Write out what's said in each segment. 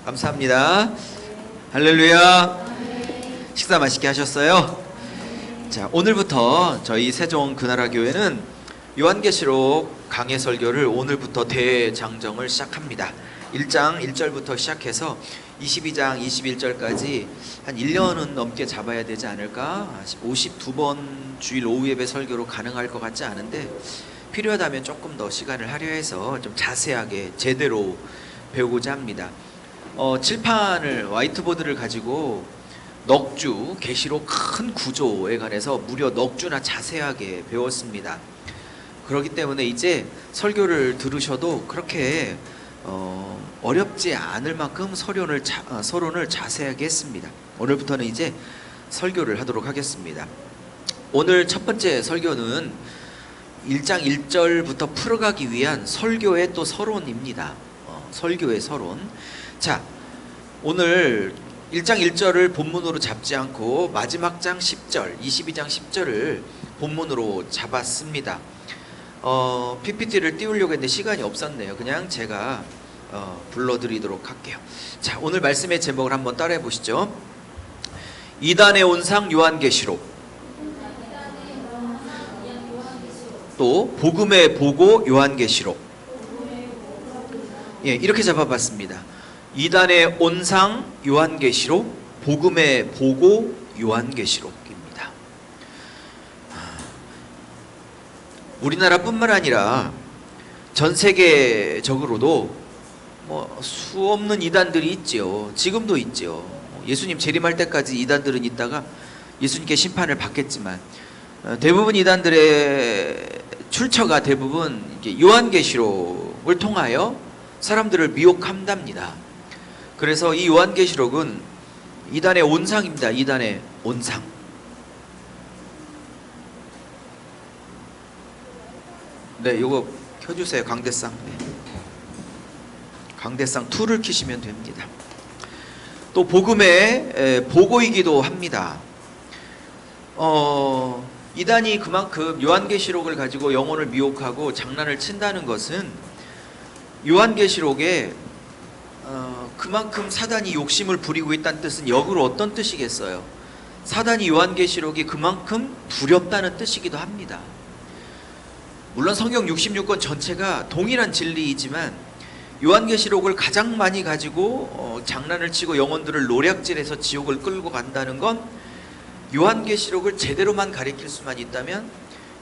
감사합니다. 할렐루야. 식사 맛있게 하셨어요? 자, 오늘부터 저희 세종 그나라교회는 요한계시록 강해 설교를 오늘부터 대장정을 시작합니다. 1장 1절부터 시작해서 22장 21절까지 한 1년은 넘게 잡아야 되지 않을까? 52번 주일 오후 예배 설교로 가능할 것 같지 않은데 필요하다면 조금 더 시간을 할애해서 좀 자세하게 제대로 배우고자 합니다. 칠판을 화이트보드를 가지고 넉주 계시록 큰 구조에 관해서 무려 넉주나 자세하게 배웠습니다. 그렇기 때문에 이제 설교를 들으셔도 그렇게 어렵지 않을 만큼 서론을 자세하게 했습니다. 오늘부터는 이제 설교를 하도록 하겠습니다. 오늘 첫 번째 설교는 1장 1절부터 풀어가기 위한 설교의 또 서론입니다. 설교의 서론. 자, 오늘 1장 1절을 본문으로 잡지 않고 마지막 장 10절, 22장 10절을 본문으로 잡았습니다. PPT를 띄우려고 했는데 시간이 없었네요. 그냥 제가 불러드리도록 할게요. 자, 오늘 말씀의 제목을 한번 따라해 보시죠. 이단의 온상 요한계시록, 또 복음의 보고 요한계시록. 예, 이렇게 잡아봤습니다. 이단의 온상 요한계시록, 복음의 보고 요한계시록입니다. 우리나라뿐만 아니라 전 세계적으로도 수 없는 이단들이 있죠. 지금도 있죠. 예수님 재림할 때까지 이단들은 있다가 예수님께 심판을 받겠지만 대부분 이단들의 출처가 대부분 요한계시록을 통하여 사람들을 미혹한답니다. 그래서 이 요한계시록은 이단의 온상입니다. 이단의 온상. 네, 요거 켜주세요. 강대상. 네. 강대상 2를 켜시면 됩니다. 또 복음의 보고이기도 합니다. 이단이 그만큼 요한계시록을 가지고 영혼을 미혹하고 장난을 친다는 것은 요한계시록에 그만큼 사단이 욕심을 부리고 있다는 뜻은 역으로 어떤 뜻이겠어요? 사단이 요한계시록이 그만큼 두렵다는 뜻이기도 합니다. 물론 성경 66권 전체가 동일한 진리이지만 요한계시록을 가장 많이 가지고 장난을 치고 영혼들을 노략질해서 지옥을 끌고 간다는 건 요한계시록을 제대로만 가리킬 수만 있다면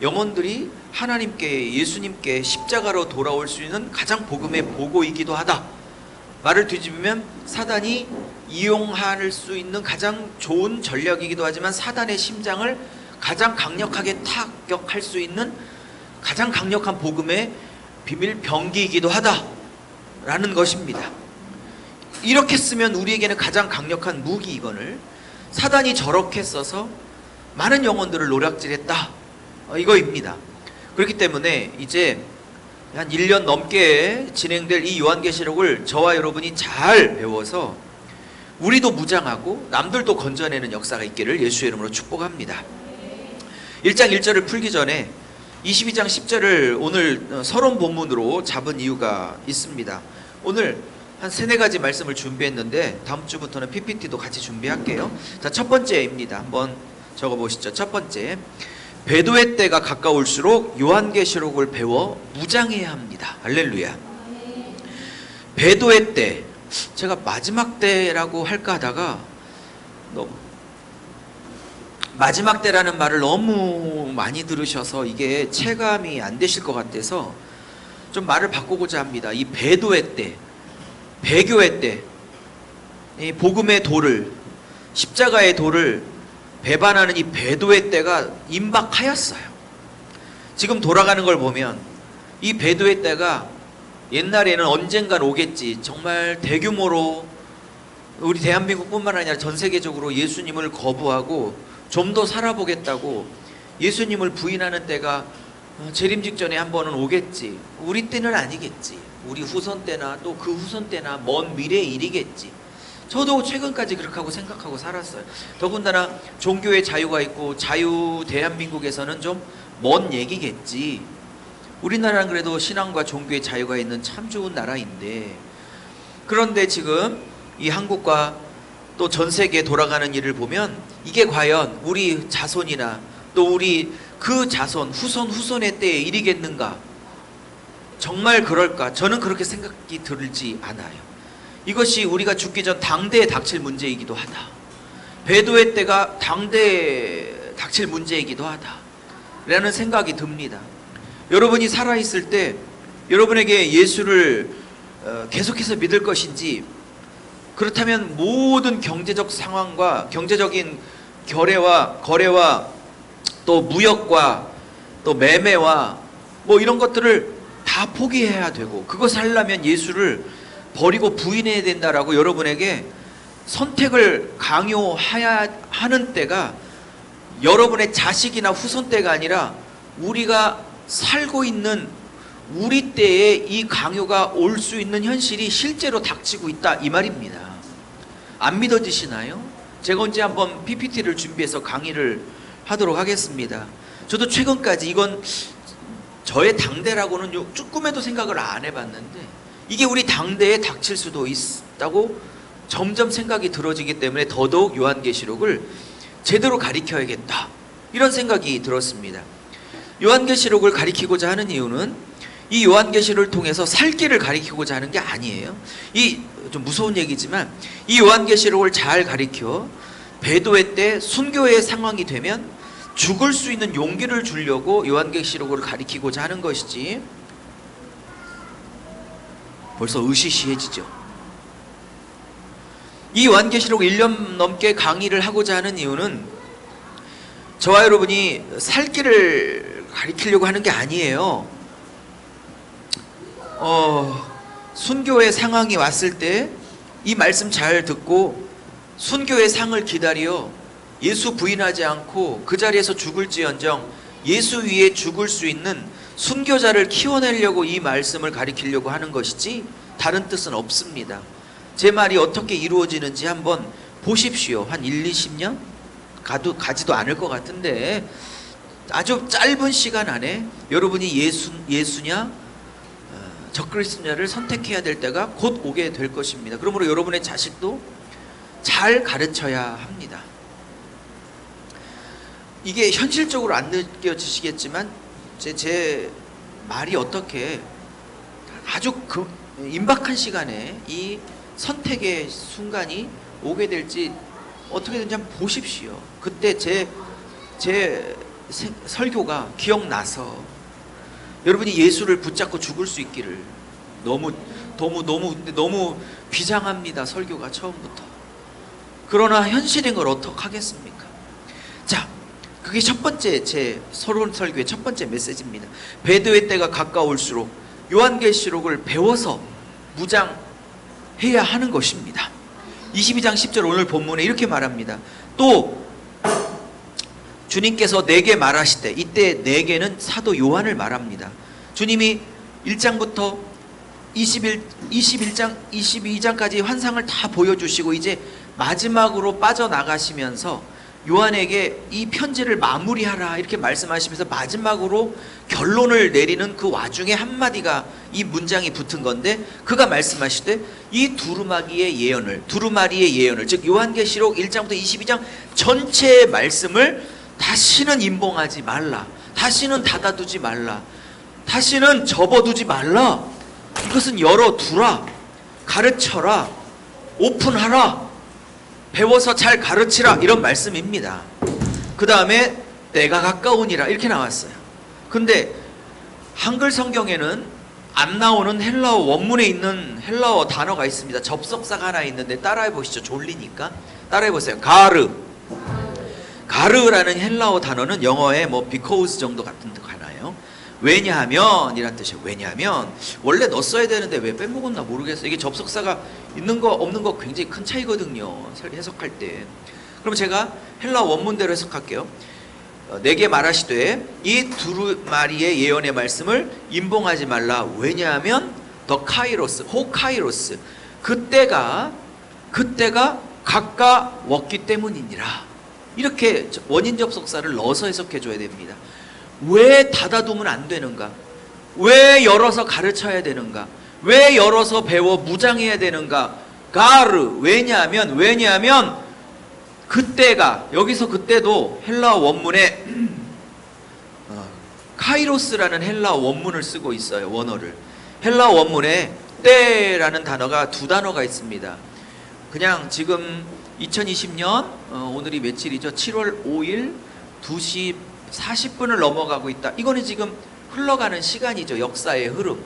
영혼들이 하나님께, 예수님께 십자가로 돌아올 수 있는 가장 복음의 보고이기도 하다. 말을 뒤집으면 사단이 이용할 수 있는 가장 좋은 전략이기도 하지만 사단의 심장을 가장 강력하게 타격할 수 있는 가장 강력한 복음의 비밀 병기이기도 하다라는 것입니다. 이렇게 쓰면 우리에게는 가장 강력한 무기, 이거를 사단이 저렇게 써서 많은 영혼들을 노략질했다, 이거입니다. 그렇기 때문에 이제 한 1년 넘게 진행될 이 요한계시록을 저와 여러분이 잘 배워서 우리도 무장하고 남들도 건져내는 역사가 있기를 예수의 이름으로 축복합니다. 1장 1절을 풀기 전에 22장 10절을 오늘 서론 본문으로 잡은 이유가 있습니다. 오늘 한 3-4가지 말씀을 준비했는데 다음 주부터는 PPT도 같이 준비할게요. 자, 첫 번째입니다. 한번 적어보시죠. 첫 번째, 배도의 때가 가까울수록 요한계시록을 배워 무장해야 합니다. 할렐루야. 배도의 때, 제가 마지막 때라고 할까 하다가 마지막 때라는 말을 너무 많이 들으셔서 이게 체감이 안 되실 것 같아서 좀 말을 바꾸고자 합니다. 이 배도의 때, 배교의 때, 이 복음의 도를, 십자가의 도를 배반하는 이 배도의 때가 임박하였어요. 지금 돌아가는 걸 보면 이 배도의 때가 옛날에는 언젠간 오겠지, 정말 대규모로 우리 대한민국뿐만 아니라 전 세계적으로 예수님을 거부하고 좀 더 살아보겠다고 예수님을 부인하는 때가 재림 직전에 한 번은 오겠지. 우리 때는 아니겠지. 우리 후손 때나 또 그 후손 때나 먼 미래의 일이겠지. 저도 최근까지 그렇게 하고 생각하고 살았어요. 더군다나 종교의 자유가 있고 자유 대한민국에서는 좀 먼 얘기겠지. 우리나라는 그래도 신앙과 종교의 자유가 있는 참 좋은 나라인데, 그런데 지금 이 한국과 또 전 세계에 돌아가는 일을 보면 이게 과연 우리 자손이나 또 우리 그 자손 후손의 때에 일이겠는가? 정말 그럴까? 저는 그렇게 생각이 들지 않아요. 이것이 우리가 죽기 전 당대에 닥칠 문제이기도 하다. 배도의 때가 당대에 닥칠 문제이기도 하다 라는 생각이 듭니다. 여러분이 살아있을 때 여러분에게 예수를 계속해서 믿을 것인지, 그렇다면 모든 경제적 상황과 경제적인 거래와 또 무역과 또 매매와 뭐 이런 것들을 다 포기해야 되고, 그것을 하려면 예수를 버리고 부인해야 된다라고 여러분에게 선택을 강요해야 하는 때가 여러분의 자식이나 후손 때가 아니라 우리가 살고 있는 우리 때에 이 강요가 올 수 있는 현실이 실제로 닥치고 있다, 이 말입니다. 안 믿어지시나요? 제가 언제 한번 PPT를 준비해서 강의를 하도록 하겠습니다. 저도 최근까지 이건 저의 당대라고는 조금에도 생각을 안 해봤는데 이게 우리 당대에 닥칠 수도 있다고 점점 생각이 들어지기 때문에 더더욱 요한계시록을 제대로 가리켜야겠다, 이런 생각이 들었습니다. 요한계시록을 가리키고자 하는 이유는 이 요한계시록을 통해서 살 길을 가리키고자 하는 게 아니에요. 이 좀 무서운 얘기지만 이 요한계시록을 잘 가리켜 배도의 때 순교의 상황이 되면 죽을 수 있는 용기를 주려고 요한계시록을 가리키고자 하는 것이지, 벌써 으시시해지죠. 이 요한계시록 1년 넘게 강의를 하고자 하는 이유는 저와 여러분이 살 길을 가리키려고 하는 게 아니에요. 순교의 상황이 왔을 때 이 말씀 잘 듣고 순교의 상을 기다려 예수 부인하지 않고 그 자리에서 죽을지언정 예수 위에 죽을 수 있는 순교자를 키워내려고 이 말씀을 가리키려고 하는 것이지 다른 뜻은 없습니다. 제 말이 어떻게 이루어지는지 한번 보십시오. 한 1, 20년? 가지도 않을 것 같은데 아주 짧은 시간 안에 여러분이 예수냐 적그리스도냐를 선택해야 될 때가 곧 오게 될 것입니다. 그러므로 여러분의 자식도 잘 가르쳐야 합니다. 이게 현실적으로 안 느껴지시겠지만 제 말이 어떻게 아주 임박한 시간에 이 선택의 순간이 오게 될지 어떻게든지 한번 보십시오. 그때 제 설교가 기억나서 여러분이 예수를 붙잡고 죽을 수 있기를. 너무 비장합니다, 설교가 처음부터. 그러나 현실인 걸 어떻게 하겠습니까? 자, 그게 첫 번째 제 서론 설교의 첫 번째 메시지입니다. 배도의 때가 가까울수록 요한계시록을 배워서 무장해야 하는 것입니다. 22장 10절 오늘 본문에 이렇게 말합니다. 또 주님께서 내게 말하시되, 이때 내게는 사도 요한을 말합니다. 주님이 1장부터 22장 22장까지 환상을 다 보여주시고 이제 마지막으로 빠져나가시면서 요한에게 이 편지를 마무리하라 이렇게 말씀하시면서 마지막으로 결론을 내리는 그 와중에 한마디가, 이 문장이 붙은 건데, 그가 말씀하시되 이 두루마리의 예언을 즉 요한계시록 1장부터 22장 전체의 말씀을 다시는 임봉하지 말라, 다시는 닫아두지 말라, 다시는 접어두지 말라. 이것은 열어두라, 가르쳐라, 오픈하라, 배워서 잘 가르치라, 이런 말씀입니다. 그 다음에 때가 가까우니라 이렇게 나왔어요. 근데 한글 성경에는 안 나오는 헬라어, 원문에 있는 헬라어 단어가 있습니다. 접속사가 하나 있는데 따라해 보시죠. 졸리니까 따라해 보세요. 가르라는 헬라어 단어는 영어에 뭐 because 정도 같은 데 가나요? 왜냐하면 이란 뜻이에요. 왜냐하면 원래 넣었어야 되는데 왜 빼먹었나 모르겠어요. 이게 접속사가 있는 거 없는 거 굉장히 큰 차이거든요, 해석할 때. 그럼 제가 헬라어 원문대로 해석할게요. 내게 말하시되 이 두루마리의 예언의 말씀을 임봉하지 말라. 왜냐하면 더 카이로스, 호카이로스, 그때가 가까웠기 때문이니라. 이렇게 원인 접속사를 넣어서 해석해 줘야 됩니다. 왜 닫아두면 안 되는가? 왜 열어서 가르쳐야 되는가? 왜 열어서 배워 무장해야 되는가? 가르. 왜냐하면 그때가, 여기서 그때도 헬라어 원문에 카이로스라는 헬라어 원문을 쓰고 있어요. 원어를. 헬라어 원문에 때라는 단어가 두 단어가 있습니다. 그냥 지금 2020년 오늘이 며칠이죠? 7월 5일 2시 40분을 넘어가고 있다. 이거는 지금 흘러가는 시간이죠. 역사의 흐름.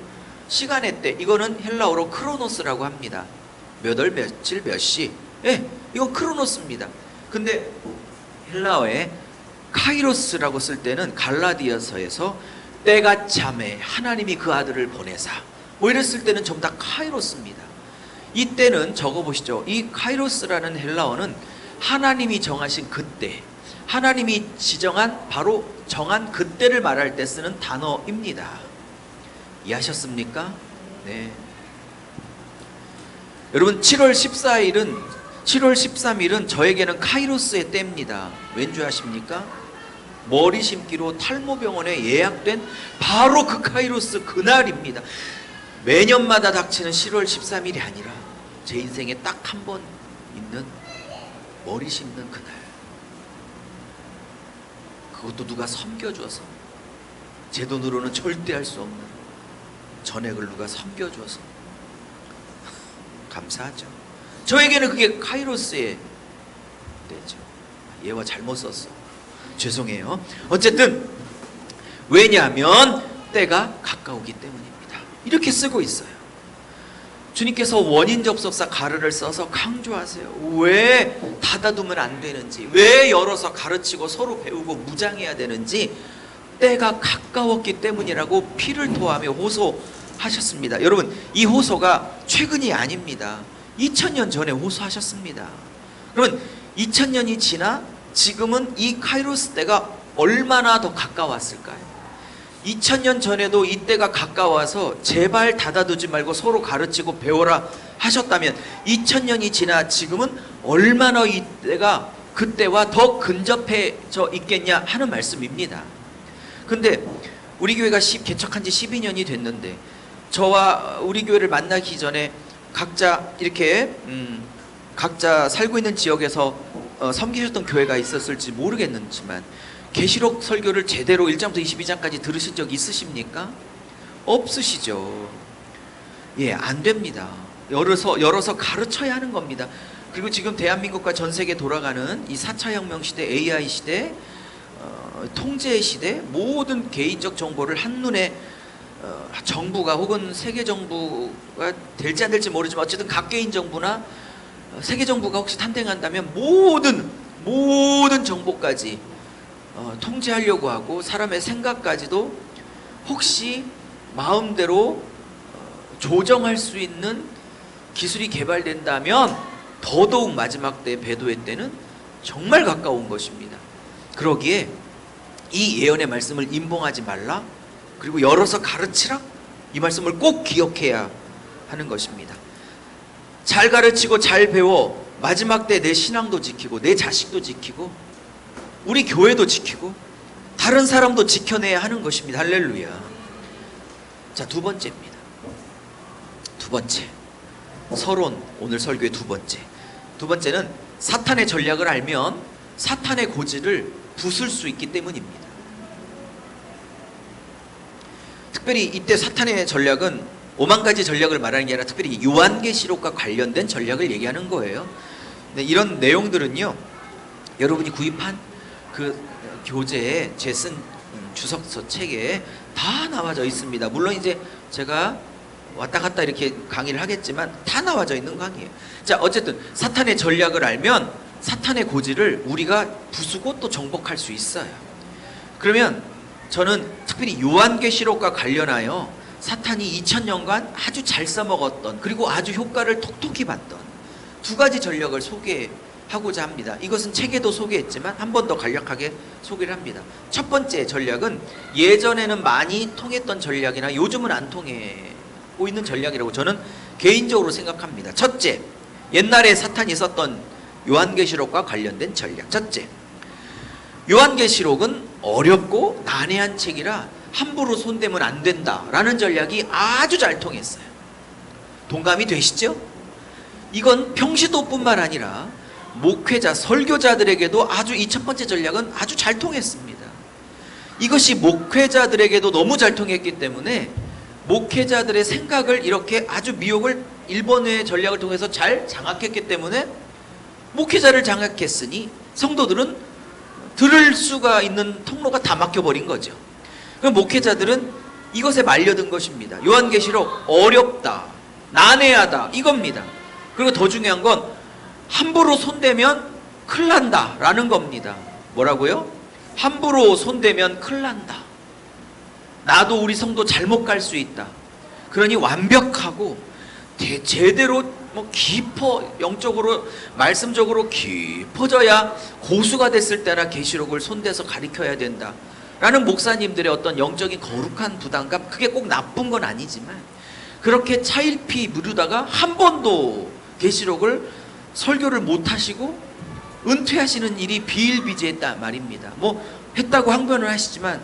시간의 때. 이거는 헬라어로 크로노스라고 합니다. 몇 월 며칠 몇 시. 예, 이건 크로노스입니다. 근데 헬라어에 카이로스라고 쓸 때는 갈라디아서에서 때가 참에 하나님이 그 아들을 보내사 뭐 이랬을 때는 전부 다 카이로스입니다. 이때는 적어보시죠. 이 카이로스라는 헬라어는 하나님이 정하신 그때, 하나님이 지정한 바로 정한 그때를 말할 때 쓰는 단어입니다. 이해하셨습니까? 네. 여러분 7월 13일은 저에게는 카이로스의 때입니다. 왠지 아십니까? 머리 심기로 탈모병원에 예약된 바로 그 카이로스 그날입니다. 매년마다 닥치는 7월 13일이 아니라 제 인생에 딱 한 번 있는 머리 심는 그날. 그것도 누가 섬겨줘서, 제 돈으로는 절대 할 수 없는 전액을 누가 섬겨줘서 감사하죠. 저에게는 그게 카이로스의 때죠. 예화 잘못 썼어. 죄송해요. 어쨌든 왜냐하면 때가 가까우기 때문입니다. 이렇게 쓰고 있어요. 주님께서 원인 접속사 가르를 써서 강조하세요. 왜 닫아두면 안 되는지, 왜 열어서 가르치고 서로 배우고 무장해야 되는지, 때가 가까웠기 때문이라고 피를 토하며 호소하셨습니다. 여러분, 이 호소가 최근이 아닙니다. 2000년 전에 호소하셨습니다. 그러면 2000년이 지나 지금은 이 카이로스 때가 얼마나 더 가까웠을까요? 2000년 전에도 이 때가 가까워서 제발 닫아두지 말고 서로 가르치고 배워라 하셨다면 2000년이 지나 지금은 얼마나 이 때가 그때와 더 근접해져 있겠냐 하는 말씀입니다. 근데 우리 교회가 개척한 지 12년이 됐는데 저와 우리 교회를 만나기 전에 각자 이렇게 각자 살고 있는 지역에서 섬기셨던 교회가 있었을지 모르겠지만 계시록 설교를 제대로 1장부터 22장까지 들으신 적 있으십니까? 없으시죠. 예, 안 됩니다. 열어서 가르쳐야 하는 겁니다. 그리고 지금 대한민국과 전 세계 돌아가는 이 4차 혁명 시대, AI 시대, 통제 시대, 모든 개인적 정보를 한눈에 정부가 혹은 세계 정부가 될지 안 될지 모르지만 어쨌든 각 개인 정부나 세계 정부가 혹시 탄생한다면 모든 정보까지 통제하려고 하고 사람의 생각까지도 혹시 마음대로 조정할 수 있는 기술이 개발된다면 더더욱 마지막 때 배도의 때는 정말 가까운 것입니다. 그러기에 이 예언의 말씀을 임봉하지 말라, 그리고 열어서 가르치라, 이 말씀을 꼭 기억해야 하는 것입니다. 잘 가르치고 잘 배워 마지막 때 내 신앙도 지키고 내 자식도 지키고 우리 교회도 지키고 다른 사람도 지켜내야 하는 것입니다. 할렐루야. 자, 두 번째입니다. 두 번째, 서론, 오늘 설교의 두 번째는 사탄의 전략을 알면 사탄의 고지를 부술 수 있기 때문입니다. 특별히 이때 사탄의 전략은 5만 가지 전략을 말하는 게 아니라 특별히 요한계시록과 관련된 전략을 얘기하는 거예요. 네, 이런 내용들은요, 여러분이 구입한 그 교재에 제 쓴 주석서 책에 다 나와져 있습니다. 물론 이제 제가 왔다 갔다 이렇게 강의를 하겠지만 다 나와져 있는 강의예요. 자, 어쨌든 사탄의 전략을 알면 사탄의 고지를 우리가 부수고 또 정복할 수 있어요. 그러면 저는 특별히 요한계시록과 관련하여 사탄이 2000년간 아주 잘 써먹었던, 그리고 아주 효과를 톡톡히 봤던 두 가지 전략을 소개하고자 합니다. 이것은 책에도 소개했지만 한 번 더 간략하게 소개를 합니다. 첫 번째 전략은 예전에는 많이 통했던 전략이나 요즘은 안 통하고 있는 전략이라고 저는 개인적으로 생각합니다. 첫째, 옛날에 사탄이 썼던 요한계시록과 관련된 전략. 첫째, 요한계시록은 어렵고 난해한 책이라 함부로 손대면 안 된다라는 전략이 아주 잘 통했어요. 동감이 되시죠? 이건 평시도뿐만 아니라 목회자, 설교자들에게도 아주 이 첫 번째 전략은 아주 잘 통했습니다. 이것이 목회자들에게도 너무 잘 통했기 때문에 목회자들의 생각을 이렇게 아주 미혹을 일본의 전략을 통해서 잘 장악했기 때문에 목회자를 장악했으니 성도들은 들을 수가 있는 통로가 다 막혀버린 거죠. 그럼 목회자들은 이것에 말려든 것입니다. 요한계시록 어렵다, 난해하다 이겁니다. 그리고 더 중요한 건 함부로 손대면 큰일 난다 라는 겁니다. 뭐라고요? 함부로 손대면 큰일 난다. 나도 우리 성도 잘못 갈 수 있다. 그러니 완벽하고 제대로 영적으로 말씀적으로 깊어져야 고수가 됐을 때나 계시록을 손대서 가리켜야 된다 라는 목사님들의 어떤 영적인 거룩한 부담감, 그게 꼭 나쁜 건 아니지만 그렇게 차일피 미루다가 한 번도 계시록을 설교를 못 하시고 은퇴하시는 일이 비일비재했다 말입니다. 뭐 했다고 항변을 하시지만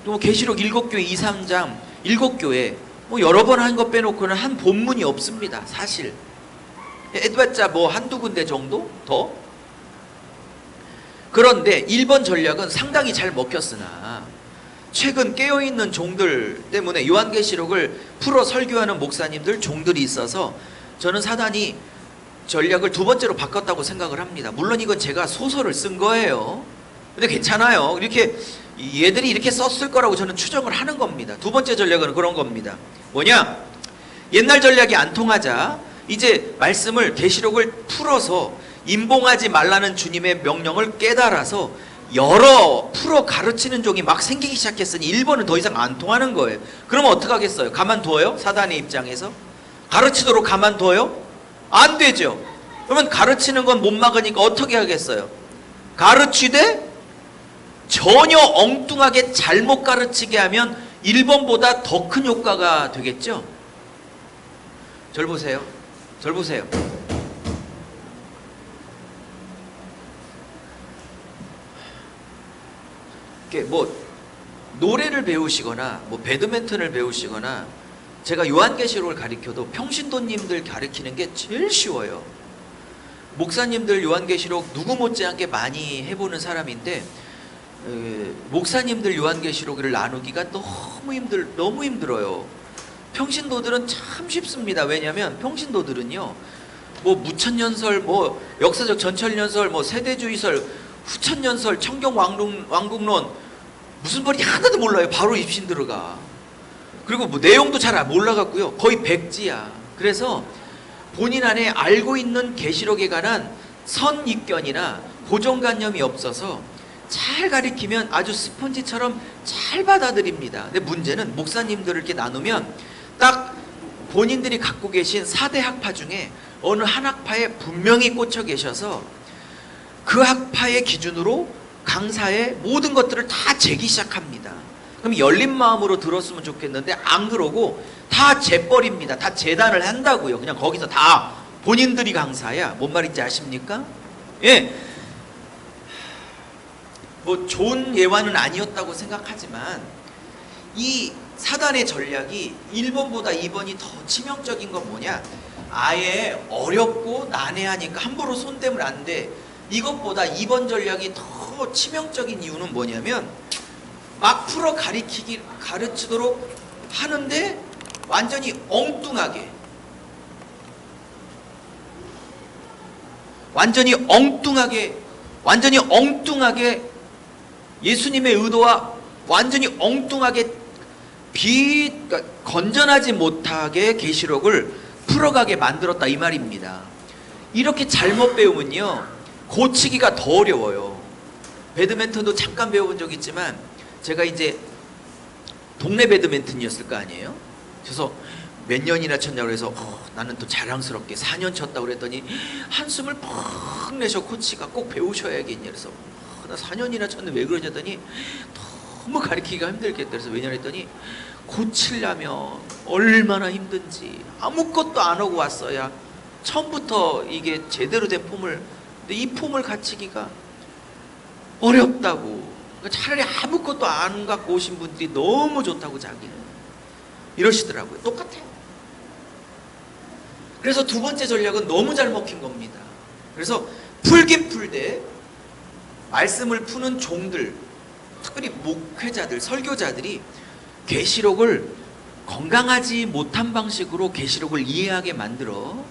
또 계시록 7교회 2, 3장 7교회 뭐 여러 번 한 것 빼놓고는 한 본문이 없습니다. 사실 해봤자 뭐 한두 군데 정도 더. 그런데 1번 전략은 상당히 잘 먹혔으나 최근 깨어있는 종들 때문에 요한계시록을 풀어 설교하는 목사님들, 종들이 있어서 저는 사단이 전략을 두 번째로 바꿨다고 생각을 합니다. 물론 이건 제가 소설을 쓴 거예요. 근데 괜찮아요. 이렇게 얘들이 이렇게 썼을 거라고 저는 추정을 하는 겁니다. 두 번째 전략은 그런 겁니다. 뭐냐? 옛날 전략이 안 통하자 이제 말씀을, 계시록을 풀어서 임봉하지 말라는 주님의 명령을 깨달아서 여러 풀어 가르치는 종이 막 생기기 시작했으니 1번은 더 이상 안 통하는 거예요. 그러면 어떡하겠어요? 가만둬요? 사단의 입장에서? 가르치도록 가만둬요? 안 되죠. 그러면 가르치는 건 못 막으니까 어떻게 하겠어요? 가르치되 전혀 엉뚱하게 잘못 가르치게 하면 1번보다 더 큰 효과가 되겠죠? 절 보세요. 절 보세요. 뭐 노래를 배우시거나 뭐 배드민턴을 배우시거나 제가 요한계시록을 가르쳐도 평신도님들 가르치는 게 제일 쉬워요. 목사님들 요한계시록 누구 못지않게 많이 해보는 사람인데 목사님들 요한계시록을 나누기가 너무 힘들어요. 평신도들은 참 쉽습니다. 왜냐하면 평신도들은요, 뭐 무천년설, 뭐 역사적 전천년설, 뭐 세대주의설, 후천년설, 청경 왕국론 무슨 말이 하나도 몰라요. 바로 입신 들어가. 그리고 뭐 내용도 잘 몰라갖고요. 거의 백지야. 그래서 본인 안에 알고 있는 계시록에 관한 선입견이나 고정관념이 없어서 잘 가리키면 아주 스펀지처럼 잘 받아들입니다. 근데 문제는 목사님들을 이렇게 나누면 딱 본인들이 갖고 계신 4대 학파 중에 어느 한 학파에 분명히 꽂혀 계셔서 그 학파의 기준으로 강사의 모든 것들을 다 재기 시작합니다. 그럼 열린 마음으로 들었으면 좋겠는데 안 그러고 다 재버립니다. 다 재단을 한다고요. 그냥 거기서 다 본인들이 강사야. 뭔 말인지 아십니까? 예. 뭐 좋은 예화는 아니었다고 생각하지만 이 사단의 전략이 1번보다 2번이 더 치명적인 건 뭐냐? 아예 어렵고 난해하니까 함부로 손대면 안 돼. 이것보다 2번 전략이 더 치명적인 이유는 뭐냐면 막 풀어 가르치도록 하는데 완전히 엉뚱하게 예수님의 의도와 완전히 엉뚱하게 그러니까 건전하지 못하게 계시록을 풀어가게 만들었다 이 말입니다. 이렇게 잘못 배우면요 고치기가 더 어려워요. 배드민턴도 잠깐 배워본 적 있지만 제가 이제 동네 배드민턴이었을 거 아니에요. 그래서 몇 년이나 쳤냐고 해서 나는 또 자랑스럽게 4년 쳤다고 그랬더니 한숨을 퍽 내셔 코치가 꼭 배우셔야겠냐 그래서 나 4년이나 쳤는데 왜 그러냐더니 너무 가르치기가 힘들겠다. 그래서 왜냐 했더니 고치려면 얼마나 힘든지 아무것도 안 하고 왔어야 처음부터 이게 제대로 된 폼을, 근데 이 폼을 갖추기가 어렵다고. 차라리 아무것도 안 갖고 오신 분들이 너무 좋다고 자기는 이러시더라고요. 똑같아요. 그래서 두 번째 전략은 너무 잘 먹힌 겁니다. 그래서 풀긴 풀되 말씀을 푸는 종들, 특별히 목회자들, 설교자들이 계시록을 건강하지 못한 방식으로 계시록을 이해하게 만들어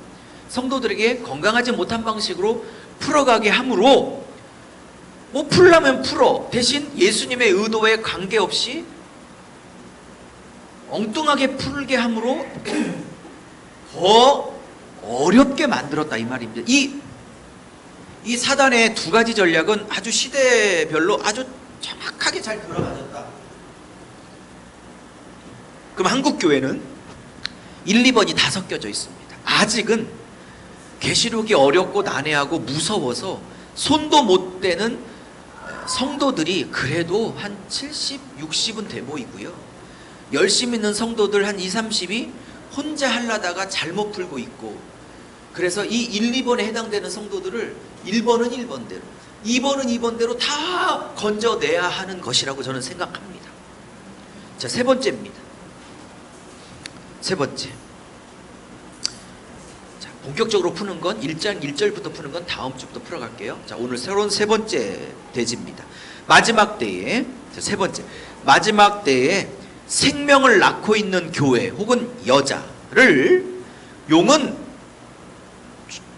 성도들에게 건강하지 못한 방식으로 풀어가게 함으로, 뭐 풀려면 풀어, 대신 예수님의 의도에 관계없이 엉뚱하게 풀게 함으로 더 어렵게 만들었다 이 말입니다. 이 사단의 두 가지 전략은 아주 시대별로 아주 정확하게 잘 들어맞았다. 그럼 한국 교회는 1, 2번이 다 섞여져 있습니다. 아직은 계시록이 어렵고 난해하고 무서워서 손도 못 대는 성도들이 그래도 한 70, 60은 돼 보이고요. 열심히 있는 성도들 한 20, 30이 혼자 하려다가 잘못 풀고 있고, 그래서 이 1, 2번에 해당되는 성도들을 1번은 1번대로, 2번은 2번대로 다 건져내야 하는 것이라고 저는 생각합니다. 자, 세 번째입니다. 세 번째. 자, 본격적으로 푸는 건 1장 1절부터 푸는 건 다음 주부터 풀어갈게요. 자, 오늘 새로운 세 번째 대지입니다. 마지막 때에, 자, 세 번째. 마지막 때에 생명을 낳고 있는 교회 혹은 여자를 용은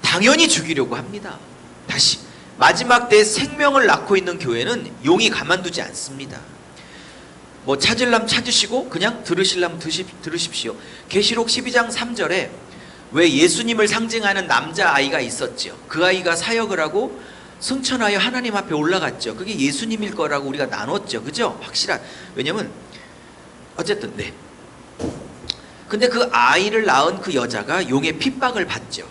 당연히 죽이려고 합니다. 다시, 마지막 때에 생명을 낳고 있는 교회는 용이 가만두지 않습니다. 뭐 찾으려면 찾으시고 그냥 들으시려면 들으십시오. 계시록 12장 3절에 왜 예수님을 상징하는 남자아이가 있었죠. 그 아이가 사역을 하고 승천하여 하나님 앞에 올라갔죠. 그게 예수님일 거라고 우리가 나눴죠. 그죠? 확실한. 왜냐면 어쨌든 네. 근데 그 아이를 낳은 그 여자가 용의 핍박을 받죠.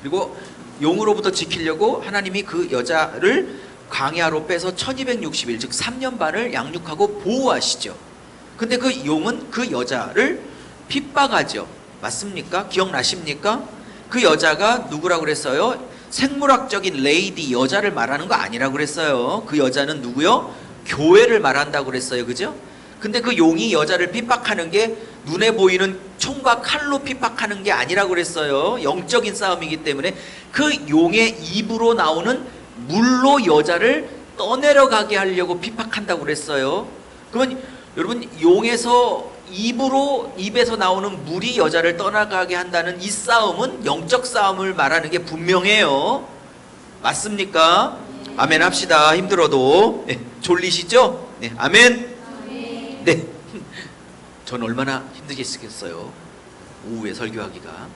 그리고 용으로부터 지키려고 하나님이 그 여자를 광야로 빼서 1260일 즉 3년 반을 양육하고 보호하시죠. 근데 그 용은 그 여자를 핍박하죠. 맞습니까? 기억나십니까? 그 여자가 누구라고 그랬어요? 생물학적인 레이디, 여자를 말하는 거 아니라고 그랬어요. 그 여자는 누구요? 교회를 말한다고 그랬어요. 그죠? 근데 그 용이 여자를 핍박하는 게 눈에 보이는 총과 칼로 핍박하는 게 아니라고 그랬어요. 영적인 싸움이기 때문에 그 용의 입으로 나오는 물로 여자를 떠내려가게 하려고 핍박한다고 그랬어요. 그러면 여러분, 용에서 입에서 나오는 물이 여자를 떠나가게 한다는 이 싸움은 영적 싸움을 말하는 게 분명해요. 맞습니까? 아멘 합시다. 힘들어도. 네, 졸리시죠? 네, 아멘. 네. 전 얼마나 힘들겠어요. 오후에 설교하기가.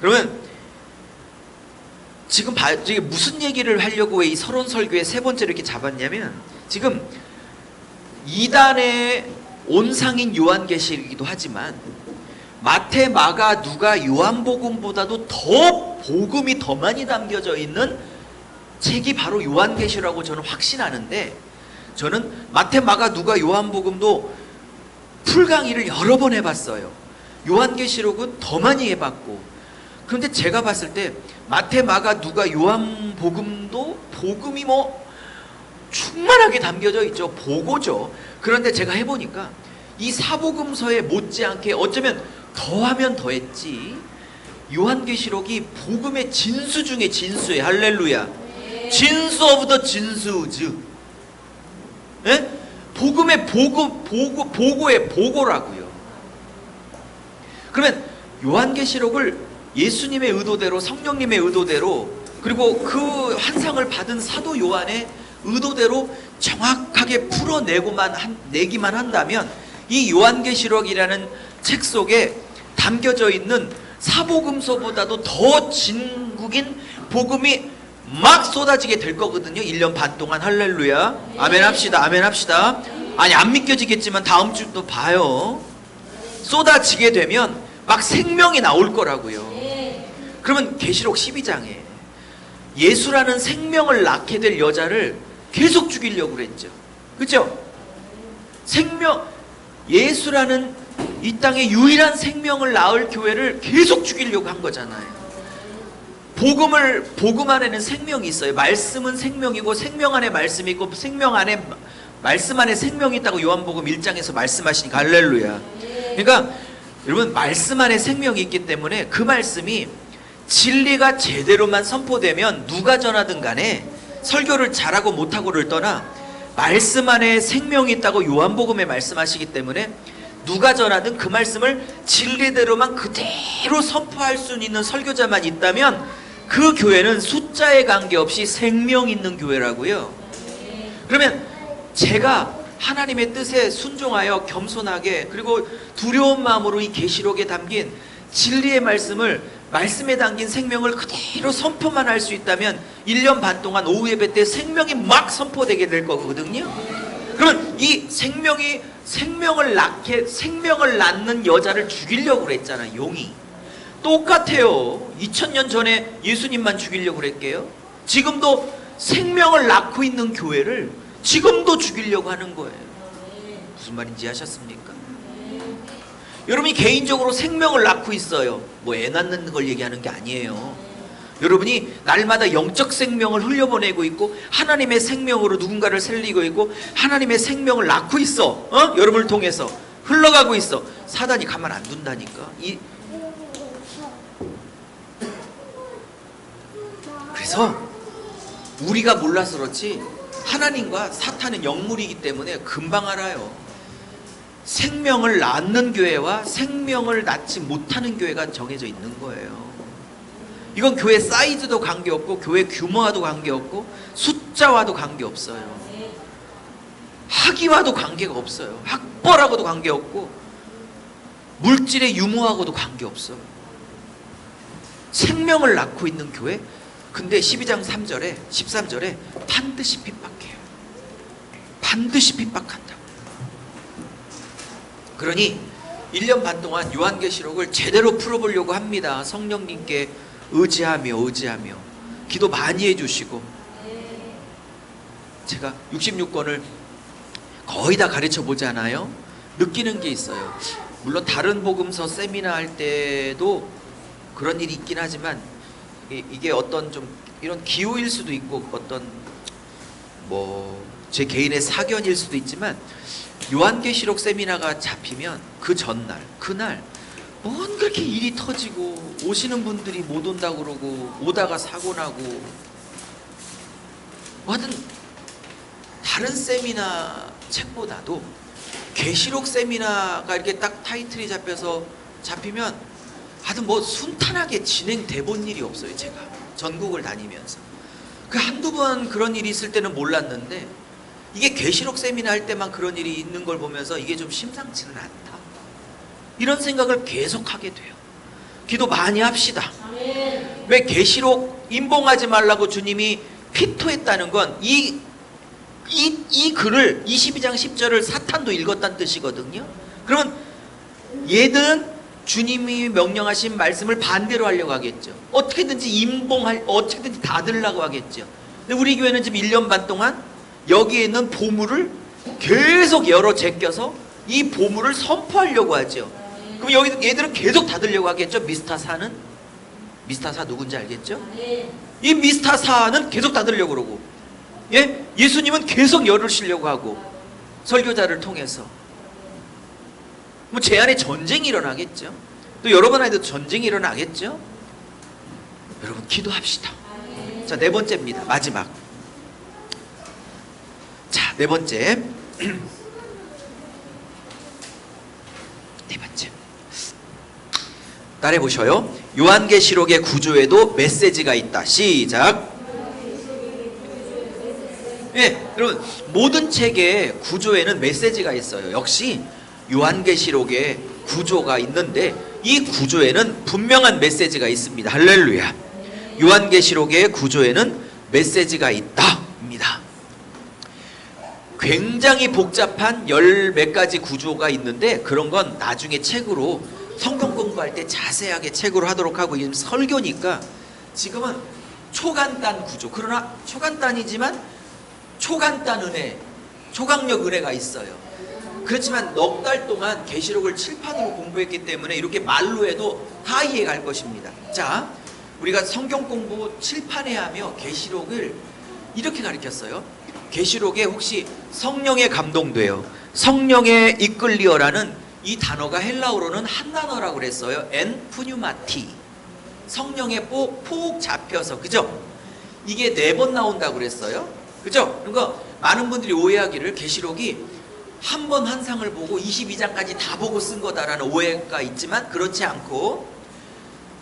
그러면 지금 무슨 얘기를 하려고 이 서론 설교의 세 번째를 이렇게 잡았냐면, 지금 이단의 온상인 요한계시이기도 하지만 마태, 마가, 누가, 요한복음보다도 더 복음이 더 많이 담겨져 있는 책이 바로 요한계시라고 저는 확신하는데, 저는 마태, 마가, 누가, 요한복음도 풀강의를 여러 번 해봤어요. 요한계시록은 더 많이 해봤고, 그런데 제가 봤을 때 마태, 마가, 누가, 요한복음도 복음이 뭐 충만하게 담겨져 있죠. 보고죠. 그런데 제가 해보니까 이 사복음서에 못지않게 어쩌면 더하면 더했지, 요한계시록이 복음의 진수 중에 진수예요. 할렐루야. 진수 오브 더 진수즈. 예? 복음의 보고의 보고라고요. 그러면 요한계시록을 예수님의 의도대로, 성령님의 의도대로, 그리고 그 환상을 받은 사도 요한의 의도대로 정확하게 내기만 한다면 이 요한계시록이라는 책 속에 담겨져 있는 사복음서보다도 더 진국인 복음이 막 쏟아지게 될 거거든요. 1년 반 동안. 할렐루야. 아멘 합시다. 아멘 합시다. 아니, 안 믿겨지겠지만 다음 주도 봐요. 쏟아지게 되면 막 생명이 나올 거라고요. 그러면 계시록 12장에 예수라는 생명을 낳게 될 여자를 계속 죽이려고 그랬죠. 그렇죠? 예수라는 이 땅에 유일한 생명을 낳을 교회를 계속 죽이려고 한 거잖아요. 복음 안에는 생명이 있어요. 말씀은 생명이고 생명 안에 말씀이 있고 말씀 안에 생명이 있다고 요한복음 1장에서 말씀하시니까. 할렐루야. 그러니까 여러분, 말씀 안에 생명이 있기 때문에 그 말씀이 진리가 제대로만 선포되면 누가 전하든 간에 설교를 잘하고 못하고를 떠나 말씀 안에 생명이 있다고 요한복음에 말씀하시기 때문에 누가 전하든 그 말씀을 진리대로만 그대로 선포할 수 있는 설교자만 있다면 그 교회는 숫자에 관계없이 생명 있는 교회라고요. 그러면 제가 하나님의 뜻에 순종하여 겸손하게 그리고 두려운 마음으로 이 계시록에 담긴 진리의 말씀을, 말씀에 담긴 생명을 그대로 선포만 할 수 있다면 1년 반 동안 오후 예배 때 생명이 막 선포되게 될 거거든요. 그러면 이 생명을 낳는 여자를 죽이려고 그랬잖아, 용이. 똑같아요. 2000년 전에 예수님만 죽이려고 그랬게요. 지금도 생명을 낳고 있는 교회를 지금도 죽이려고 하는 거예요. 무슨 말인지 아셨습니까? 여러분이 개인적으로 생명을 낳고 있어요. 뭐 애 낳는 걸 얘기하는 게 아니에요. 여러분이 날마다 영적 생명을 흘려보내고 있고 하나님의 생명으로 누군가를 살리고 있고 하나님의 생명을 낳고 있어. 여러분을 통해서 흘러가고 있어. 사단이 가만 안 둔다니까. 그래서 우리가 몰라서 그렇지 하나님과 사탄은 영물이기 때문에 금방 알아요. 생명을 낳는 교회와 생명을 낳지 못하는 교회가 정해져 있는 거예요. 이건 교회 사이즈도 관계없고 교회 규모와도 관계없고 숫자와도 관계없어요. 학위와도 관계가 없어요. 학벌하고도 관계없고 물질의 유무하고도 관계없어요. 생명을 낳고 있는 교회. 근데 12장 3절에 13절에 반드시 핍박해요. 반드시 핍박한다. 그러니 1년 반 동안 요한계시록을 제대로 풀어보려고 합니다. 성령님께 의지하며 기도 많이 해주시고 제가 66권을 거의 다 가르쳐 보잖아요. 느끼는 게 있어요. 물론 다른 복음서 세미나 할 때도 그런 일이 있긴 하지만 이게 어떤 좀 이런 기호일 수도 있고 어떤 뭐 제 개인의 사견일 수도 있지만 요한계시록 세미나가 잡히면 그 전날 그날 뭔 그렇게 일이 터지고 오시는 분들이 못 온다고 그러고 오다가 사고 나고 하여튼 다른 세미나 책보다도 계시록 세미나가 이렇게 딱 타이틀이 잡히면 하여튼 뭐 순탄하게 진행돼 본 일이 없어요. 제가 전국을 다니면서 그 한두 번 그런 일이 있을 때는 몰랐는데 이게 계시록 세미나 할 때만 그런 일이 있는 걸 보면서 이게 좀 심상치는 않다 이런 생각을 계속 하게 돼요. 기도 많이 합시다. 왜 계시록 임봉하지 말라고 주님이 피토했다는 건 이 글을 22장 10절을 사탄도 읽었다는 뜻이거든요. 그러면 얘들은 주님이 명령하신 말씀을 반대로 하려고 하겠죠. 어떻게든지 다 들으려고 하겠죠. 근데 우리 교회는 지금 1년 반 동안 여기에 있는 보물을 계속 열어 제껴서 이 보물을 선포하려고 하죠. 그럼 여기 얘들은 계속 닫으려고 하겠죠. 미스타사는 미스타사 누군지 알겠죠? 이 미스타사는 계속 닫으려고 그러고 예수님은 계속 열으시려고 하고 설교자를 통해서 뭐 제 안에 전쟁이 일어나겠죠. 또 여러분 안에도 전쟁이 일어나겠죠. 여러분 기도합시다. 자, 네 번째입니다. 마지막. 자, 네 번째. 네 번째. 따라해 보셔요. 요한계시록의 구조에도 메시지가 있다. 시작. 여러분 모든 책의 구조에는 메시지가 있어요. 역시 요한계시록의 구조가 있는데 이 구조에는 분명한 메시지가 있습니다. 할렐루야. 요한계시록의 구조에는 메시지가 있다입니다. 굉장히 복잡한 열 몇 가지 구조가 있는데 그런 건 나중에 책으로 성경 공부할 때 자세하게 책으로 하도록 하고 지금 설교니까 지금은 초간단 구조. 그러나 초간단이지만 초간단 은혜, 초강력 은혜가 있어요. 그렇지만 넉 달 동안 계시록을 칠판으로 공부했기 때문에 이렇게 말로 해도 다 이해갈 것입니다. 자, 우리가 성경 공부 칠판에 하며 계시록을 이렇게 가르쳤어요. 계시록에 혹시 성령에 감동되어 성령에 이끌리어라는 이 단어가 헬라어로는 한 단어라고 그랬어요. 엔 푸뉴마티. 성령에 폭 잡혀서, 그죠? 이게 4번 나온다고 그랬어요. 그죠? 그러니까 많은 분들이 오해하기를 계시록이 한 번 환상을 보고 22장까지 다 보고 쓴 거다라는 오해가 있지만 그렇지 않고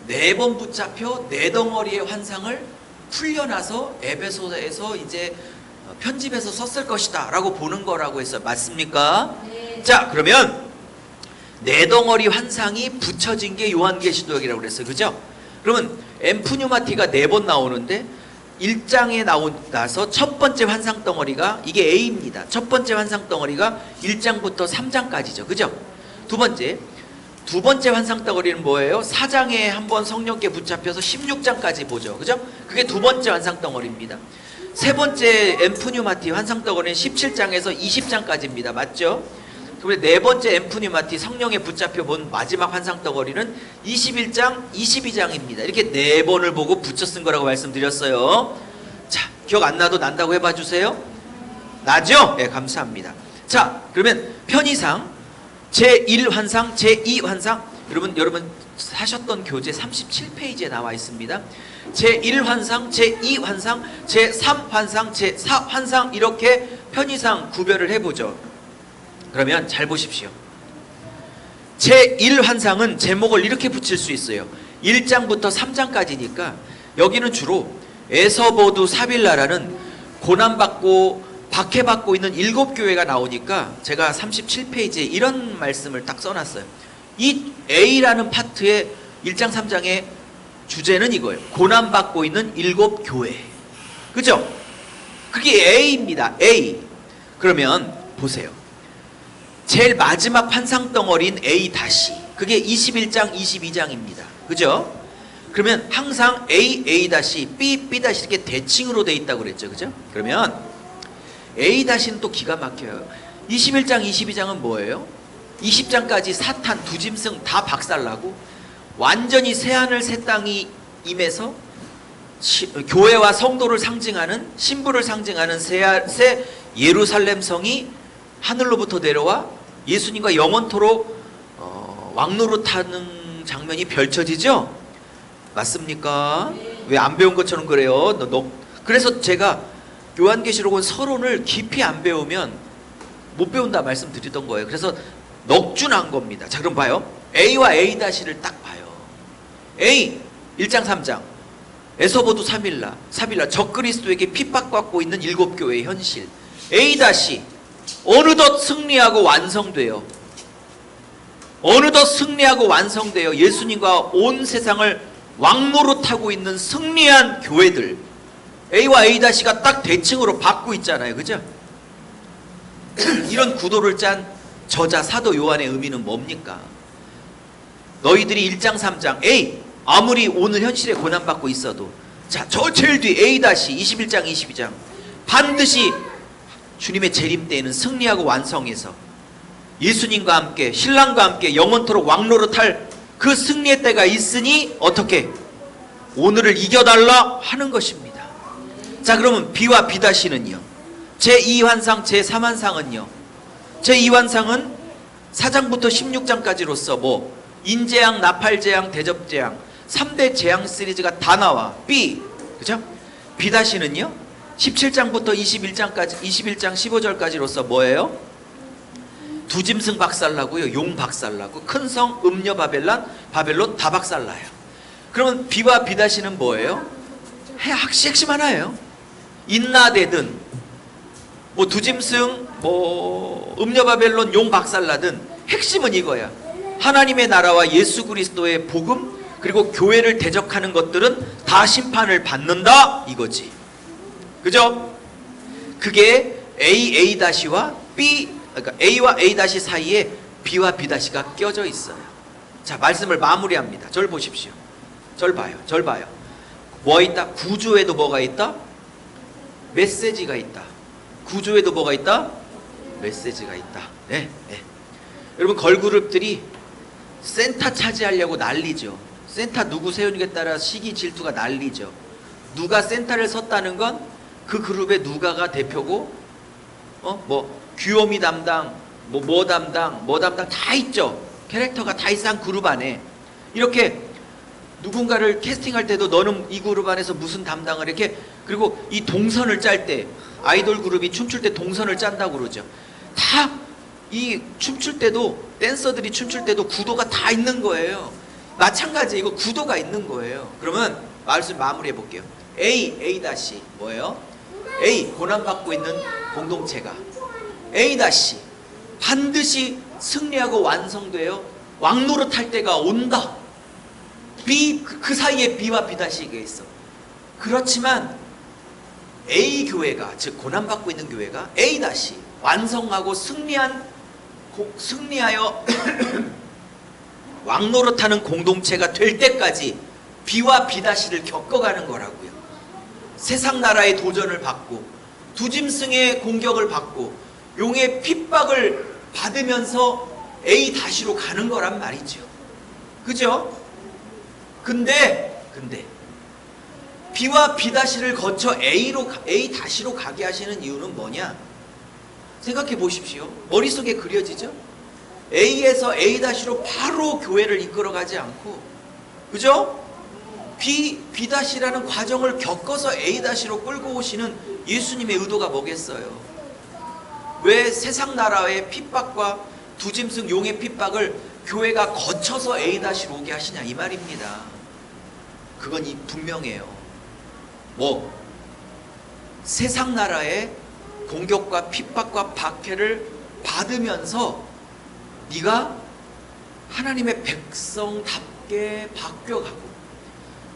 4번 붙잡혀 4덩어리의 환상을 풀려나서 에베소서에서 이제 편집해서 썼을 것이다 라고 보는 거라고 했어요. 맞습니까? 네. 자, 그러면 4덩어리 환상이 붙여진 게 요한계시록이라고 그랬어요. 그죠? 그러면 엠푸뉴마티가 4번 나오는데 1장에 나서 첫 번째 환상 덩어리가 이게 A입니다. 첫 번째 환상 덩어리가 1장부터 3장까지죠. 그죠? 두 번째 환상 덩어리는 뭐예요? 4장에 한번 성령께 붙잡혀서 16장까지 보죠. 그죠? 그게 두 번째 환상 덩어리입니다. 세 번째 엠푸뉴마티 환상 덩어리는 17장에서 20장까지입니다. 맞죠? 그리고 네 번째 엠푸뉴마티 성령에 붙잡혀 본 마지막 환상 덩어리는 21장, 22장입니다. 이렇게 4번을 보고 붙여 쓴 거라고 말씀드렸어요. 자, 기억 안 나도 난다고 해봐 주세요. 나죠? 네, 감사합니다. 자, 그러면 편의상 제1환상, 제2환상, 여러분 사셨던 교재 37페이지에 나와 있습니다. 제1환상, 제2환상, 제3환상, 제4환상 이렇게 편의상 구별을 해보죠. 그러면 잘 보십시오. 제1환상은 제목을 이렇게 붙일 수 있어요. 1장부터 3장까지니까 여기는 주로 에서보두 사빌라라는 고난받고 박해받고 있는 7교회가 나오니까 제가 37페이지에 이런 말씀을 딱 써놨어요. 이 A라는 파트의 1장 3장의 주제는 이거예요. 고난받고 있는 7교회. 그죠? 그게 A입니다. A. 그러면 보세요. 제일 마지막 환상 덩어리인 A 다시. 그게 21장, 22장입니다. 그죠? 그러면 항상 A, A 다시, B, B 다시 이렇게 대칭으로 돼 있다고 그랬죠. 그죠? 그러면 A 다시는 또 기가 막혀요. 21장, 22장은 뭐예요? 20장까지 사탄, 두짐승 다 박살나고 완전히 새하늘 새 땅이 임해서 교회와 성도를 상징하는, 신부를 상징하는 새 예루살렘 성이 하늘로부터 내려와 예수님과 영원토록 왕노릇하는 장면이 펼쳐지죠? 맞습니까? 왜 안 배운 것처럼 그래요? 그래서 제가 요한계시록은 서론을 깊이 안 배우면 못 배운다 말씀드리던 거예요. 그래서 넉준한 겁니다. 자, 그럼 봐요. A와 A-를 딱 봐요. A 1장 3장 에서보두 사빌라 적그리스도에게 핍박받고 있는 7교회의 현실. A- 어느덧 승리하고 완성돼요. 어느덧 승리하고 완성돼요. 예수님과 온 세상을 왕노릇하고 있는 승리한 교회들. A와 A-가 딱 대칭으로 받고 있잖아요. 그죠? 이런 구도를 짠 저자 사도 요한의 의미는 뭡니까? 너희들이 1장 3장 A 아무리 오늘 현실에 고난받고 있어도 자, 저 제일 뒤 A- 21장 22장 반드시 주님의 재림 때에는 승리하고 완성해서 예수님과 함께 신랑과 함께 영원토록 왕노릇할 그 승리의 때가 있으니 어떻게? 오늘을 이겨달라 하는 것입니다. 자, 그러면 B와 B-는요. 제2환상, 제3환상은요. 제2환상은 4장부터 16장까지로서 뭐 인재앙, 나팔재앙, 대접재앙 3대 재앙 시리즈가 다 나와. B, 그죠? B-는요. 17장부터 21장까지 21장 15절까지로서 뭐예요? 두짐승 박살나고요. 용 박살나고 큰성 음녀 바벨론 다 박살나요. 그러면 B와 B-는 뭐예요? 핵심 하나예요. 인나되든 뭐 두짐승 뭐 음녀 바벨론 용 박살나든 핵심은 이거야. 하나님의 나라와 예수 그리스도의 복음 그리고 교회를 대적하는 것들은 다 심판을 받는다 이거지. 그죠? 그게 A-와 B, 그러니까 A와 A- 사이에 B와 B-가 껴져 있어요. 자, 말씀을 마무리합니다. 절 보십시오. 절 봐요. 뭐 있다? 구조에도 뭐가 있다? 메시지가 있다. 구조에도 뭐가 있다? 메시지가 있다. 네. 여러분 걸그룹들이 센터 차지하려고 난리죠. 센터 누구 세우느냐에 따라 시기 질투가 난리죠. 누가 센터를 섰다는 건 그 그룹의 누가가 대표고 뭐 귀요미 담당 뭐 담당 다 있죠. 캐릭터가 다 있어, 한 그룹 안에. 이렇게 누군가를 캐스팅할 때도 너는 이 그룹 안에서 무슨 담당을 이렇게, 그리고 이 동선을 짤 때 아이돌 그룹이 춤출 때 동선을 짠다고 그러죠. 다 이 춤출 때도, 댄서들이 춤출 때도 구도가 다 있는 거예요. 마찬가지, 이거 구도가 있는 거예요. 그러면 말씀 마무리해 볼게요. A 다시 뭐예요? A, 고난받고 있는 공동체가 A 다시 반드시 승리하고 완성되어 왕노릇할 때가 온다. B, 그 사이에 B와 B 다시가 있어. 그렇지만 A 교회가, 즉 고난받고 있는 교회가 A 다시 완성하고 승리하여 왕노릇하는 공동체가 될 때까지 B와 B 다시를 겪어가는 거라고요. 세상 나라의 도전을 받고 두짐승의 공격을 받고 용의 핍박을 받으면서 A 다시로 가는 거란 말이죠. 그죠? 근데 B와 B 다시를 거쳐 A 다시로 가게 하시는 이유는 뭐냐? 생각해 보십시오. 머릿속에 그려지죠? A에서 A 다시로 바로 교회를 이끌어가지 않고, 그죠? B 다시라는 과정을 겪어서 A 다시로 끌고 오시는 예수님의 의도가 뭐겠어요? 왜 세상 나라의 핍박과 두짐승 용의 핍박을 교회가 거쳐서 A 다시로 오게 하시냐, 이 말입니다. 그건 분명해요. 세상 나라의 공격과 핍박과 박해를 받으면서 네가 하나님의 백성답게 바뀌어가고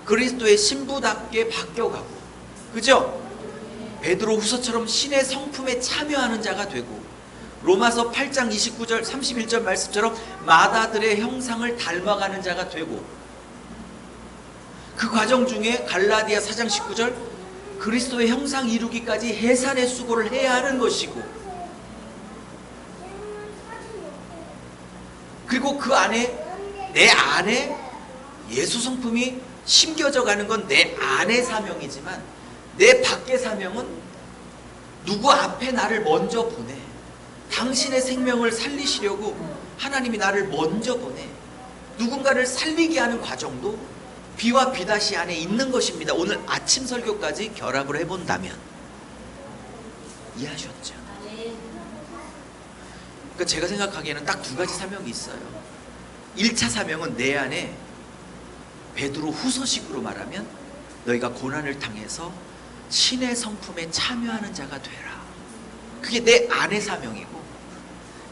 그리스도의 신부답게 바뀌어가고, 그죠? 베드로 후서처럼 신의 성품에 참여하는 자가 되고, 로마서 8장 29절 31절 말씀처럼 마다들의 형상을 닮아가는 자가 되고, 그 과정 중에 갈라디아 4장 19절 그리스도의 형상 이루기까지 해산의 수고를 해야 하는 것이고, 그리고 그 안에, 내 안에 예수 성품이 심겨져 가는 건 내 안의 사명이지만 내 밖의 사명은 누구 앞에 나를 먼저 보내. 당신의 생명을 살리시려고 하나님이 나를 먼저 보내. 누군가를 살리게 하는 과정도 B와 B 다시 안에 있는 것입니다. 오늘 아침 설교까지 결합을 해본다면 이해하셨죠? 그러니까 제가 생각하기에는 딱 두 가지 사명이 있어요. 1차 사명은 내 안에 베드로 후서식으로 말하면 너희가 고난을 당해서 신의 성품에 참여하는 자가 되라. 그게 내 안의 사명이고,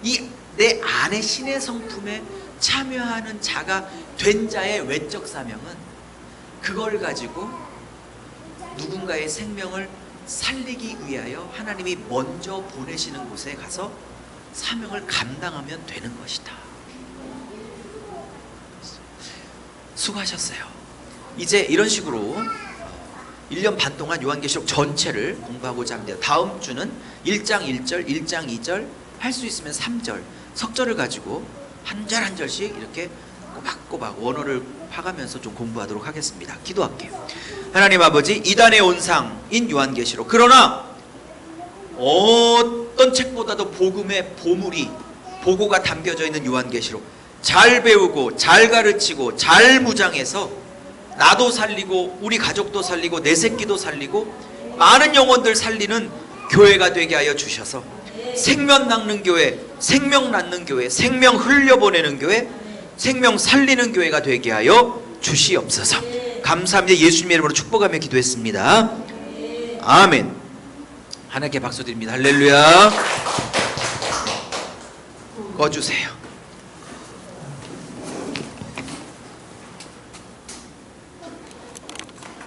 이 내 안의 신의 성품에 참여하는 자가 된 자의 외적 사명은 그걸 가지고 누군가의 생명을 살리기 위하여 하나님이 먼저 보내시는 곳에 가서 사명을 감당하면 되는 것이다. 수고하셨어요. 이제 이런 식으로 1년 반 동안 요한계시록 전체를 공부하고자 합니다. 다음 주는 1장 1절, 1장 2절, 할 수 있으면 3절, 석절을 가지고 한 절 한 절씩 이렇게 꼬박꼬박 원어를 파가면서 좀 공부하도록 하겠습니다. 기도할게요. 하나님 아버지, 이단의 온상인 요한계시록, 그러나 어떤 책보다도 복음의 보물이, 보고가 담겨져 있는 요한계시록, 잘 배우고 잘 가르치고 잘 무장해서 나도 살리고 우리 가족도 살리고 내 새끼도 살리고 많은 영혼들 살리는 교회가 되게 하여 주셔서 생명 낳는 교회, 생명 낳는 교회, 생명 흘려보내는 교회, 생명 살리는 교회가 되게 하여 주시옵소서. 감사합니다. 예수님의 이름으로 축복하며 기도했습니다. 아멘. 하나님께 박수 드립니다. 할렐루야. 꺼주세요.